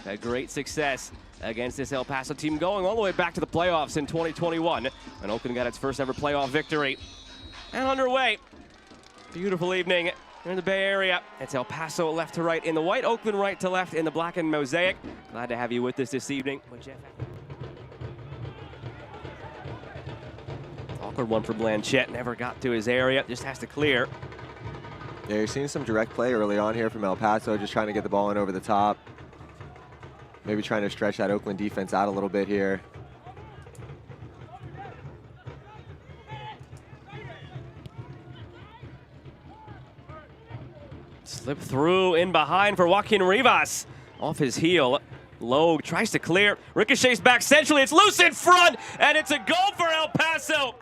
had great success against this El Paso team, going all the way back to the playoffs in 2021. And Oakland got its first ever playoff victory. And underway, beautiful evening in the Bay Area. It's El Paso left to right in the white, Oakland right to left in the black and mosaic. Glad to have you with us this evening. Awkward one for Blanchette, never got to his area, just has to clear. Yeah, you're seeing some direct play early on here from El Paso, just trying to get the ball in over the top. Maybe trying to stretch that Oakland defense out a little bit here. Slip through in behind for Joaquin Rivas. Off his heel. Logue tries to clear. Ricochets back centrally. It's loose in front, and it's a goal for El Paso.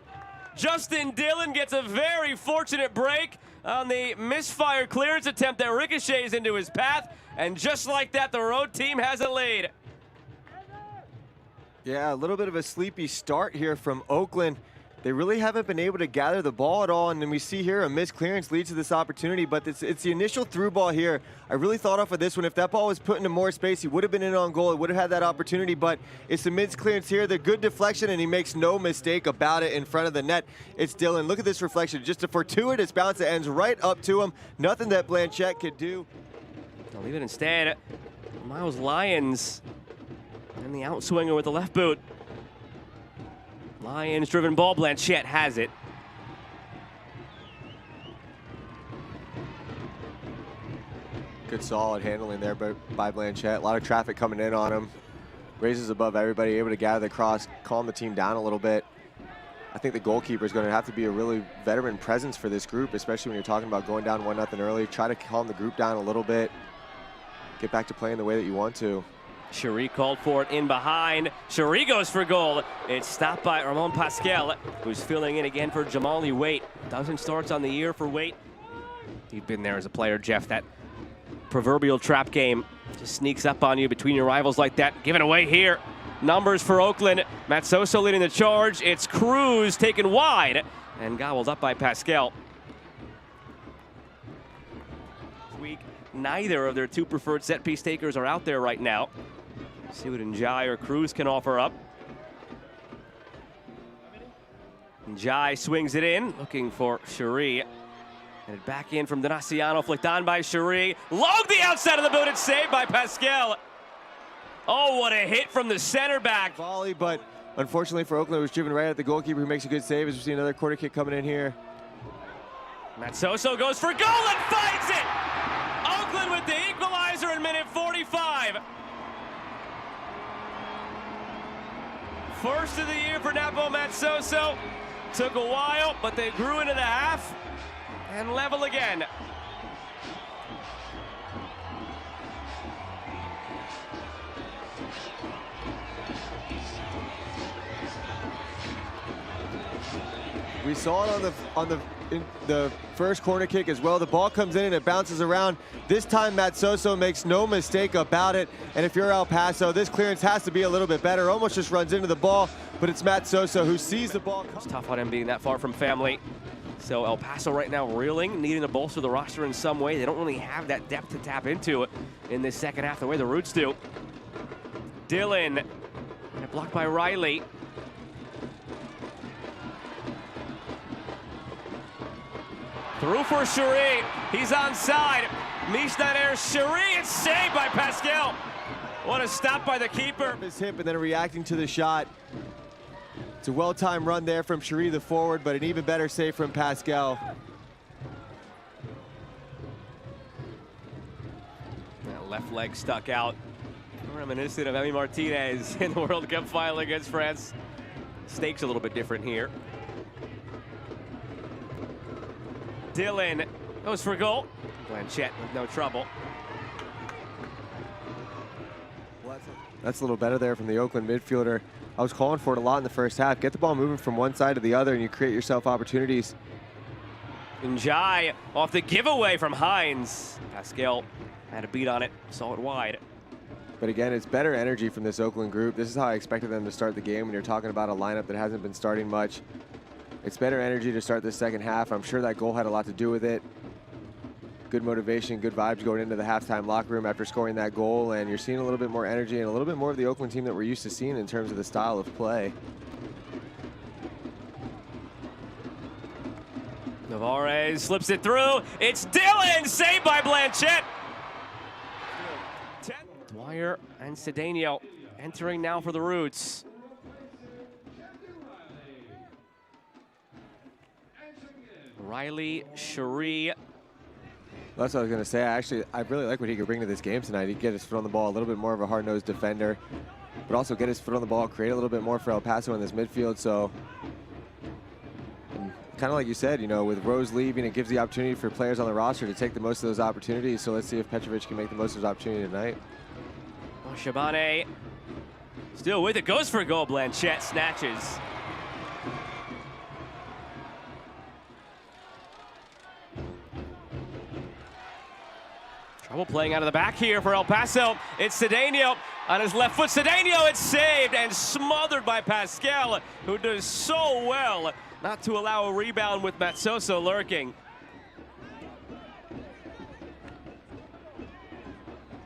Justin Dhillon gets a very fortunate break on the misfire clearance attempt that ricochets into his path. And just like that, the road team has a lead. Yeah, a little bit of a sleepy start here from Oakland. They really haven't been able to gather the ball at all, and then we see here a missed clearance leads to this opportunity, but it's the initial through ball here. I really thought off of this one. If that ball was put into more space, he would have been in on goal. He would have had that opportunity, but it's the missed clearance here. The good deflection, and he makes no mistake about it in front of the net. It's Dhillon. Look at this reflection. Just a fortuitous bounce that ends right up to him. Nothing that Blanchette could do. They'll leave it instead. Miles Lyons and the outswinger with the left boot. Lions driven ball, Blanchette has it. Good solid handling there by Blanchette. A lot of traffic coming in on him. Raises above everybody, able to gather the cross, calm the team down a little bit. I think the goalkeeper is going to have to be a really veteran presence for this group, especially when you're talking about going down 1-0 early. Try to calm the group down a little bit. Get back to playing the way that you want to. Chéry called for it in behind. Chéry goes for goal. It's stopped by Ramón Pasquel, who's filling in again for Jamali Waite. Dozen starts on the year for Waite. You've been there as a player, Jeff. That proverbial trap game just sneaks up on you between your rivals like that. Give it away here. Numbers for Oakland. Matsoso leading the charge. It's Cruz taken wide and gobbled up by Pasquel. Week, neither of their two preferred set piece takers are out there right now. See what Njie or Cruz can offer up. Njie swings it in, looking for Chéry. And it back in from Donasiyano, flicked on by Chéry. Logue the outside of the boot, it's saved by Pasquel. Oh, what a hit from the center back. Volley, but unfortunately for Oakland, it was driven right at the goalkeeper who makes a good save. As we see another corner kick coming in here. Matsoso goes for goal and finds it! Oakland with the equalizer in minute 45. First of the year for Napo Matsoso. Took a while, but they grew into the half and level again. We saw it in the first corner kick as well. The ball comes in and it bounces around. This time Matsoso makes no mistake about it. And if you're El Paso, this clearance has to be a little bit better. Almost just runs into the ball, but it's Matsoso who sees the ball. It's tough on him being that far from family. So El Paso right now reeling, needing to bolster the roster in some way. They don't really have that depth to tap into it in this second half the way the Roots do. Dhillon, and a block by Riley. Through for Chéry, he's onside. Miche-Naider, Chéry, it's saved by Pasquel. What a stop by the keeper. His hip and then reacting to the shot. It's a well-timed run there from Chéry, the forward, but an even better save from Pasquel. That left leg stuck out. Reminiscent of Emi Martinez in the World Cup final against France. Stakes a little bit different here. Dhillon goes for goal. Blanchette with no trouble. That's a little better there from the Oakland midfielder. I was calling for it a lot in the first half. Get the ball moving from one side to the other and you create yourself opportunities. Njie off the giveaway from Hines. Pasquel had a beat on it, saw it wide. But again, it's better energy from this Oakland group. This is how I expected them to start the game when you're talking about a lineup that hasn't been starting much. It's better energy to start the second half. I'm sure that goal had a lot to do with it. good motivation, good vibes going into the halftime locker room after scoring that goal, and you're seeing a little bit more energy and a little bit more of the Oakland team that we're used to seeing in terms of the style of play. Nevárez slips it through. It's Dhillon, saved by Blanchette. Dwyer and Cedeño entering now for the Roots. Riley, Chéry. That's what I was going to say. I really like what he could bring to this game tonight. He'd get his foot on the ball, a little bit more of a hard-nosed defender, but also get his foot on the ball, create a little bit more for El Paso in this midfield. So, kind of like you said, you know, with Rose leaving, it gives the opportunity for players on the roster to take the most of those opportunities. So let's see if Petrovic can make the most of his opportunity tonight. Moshobane still with it, goes for a goal. Blanchette snatches. Trouble playing out of the back here for El Paso. It's Cedeño on his left foot. Cedeño, it's saved and smothered by Pasquel, who does so well not to allow a rebound with Matsoso lurking.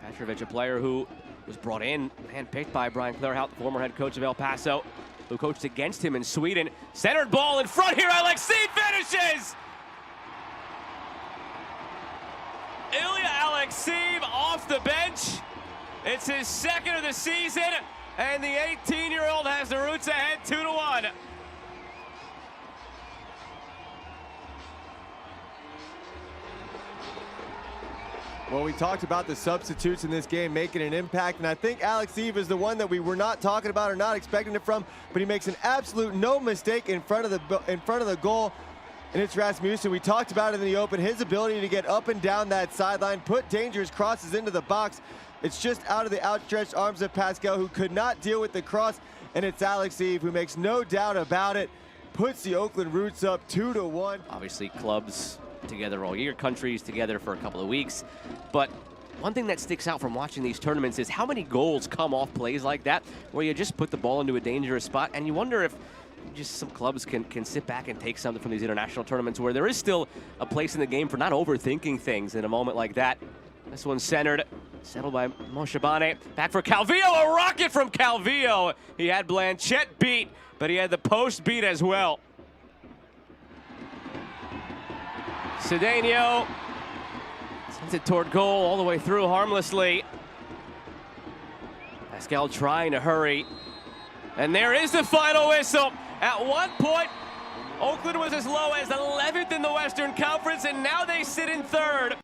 Petrovic, a player who was brought in, handpicked by Brian Claerhout, the former head coach of El Paso, who coached against him in Sweden. Centered ball in front here, Alekseev finishes! Ilya Alekseev off the bench. It's his second of the season, and the 18-year-old has the Roots ahead 2-1. Well, we talked about the substitutes in this game making an impact, and I think Alekseev is the one that we were not talking about or not expecting it from, but he makes an absolute no mistake in front of the goal. And it's Rasmussen. We talked about it in the open, his ability to get up and down that sideline, put dangerous crosses into the box. It's just out of the outstretched arms of Pasquel, who could not deal with the cross, and it's Alekseev, who makes no doubt about it, puts the Oakland Roots up 2-1. Obviously, clubs together all year, countries together for a couple of weeks, but one thing that sticks out from watching these tournaments is how many goals come off plays like that, where you just put the ball into a dangerous spot, and you wonder if just some clubs can sit back and take something from these international tournaments where there is still a place in the game for not overthinking things in a moment like that. This one's centered, settled by Moshobane. Back for Calvillo, a rocket from Calvillo. He had Blanchette beat, but he had the post beat as well. Cedeño sends it toward goal all the way through harmlessly. Pasquel trying to hurry. And there is the final whistle. At one point, Oakland was as low as 11th in the Western Conference, and now they sit in third.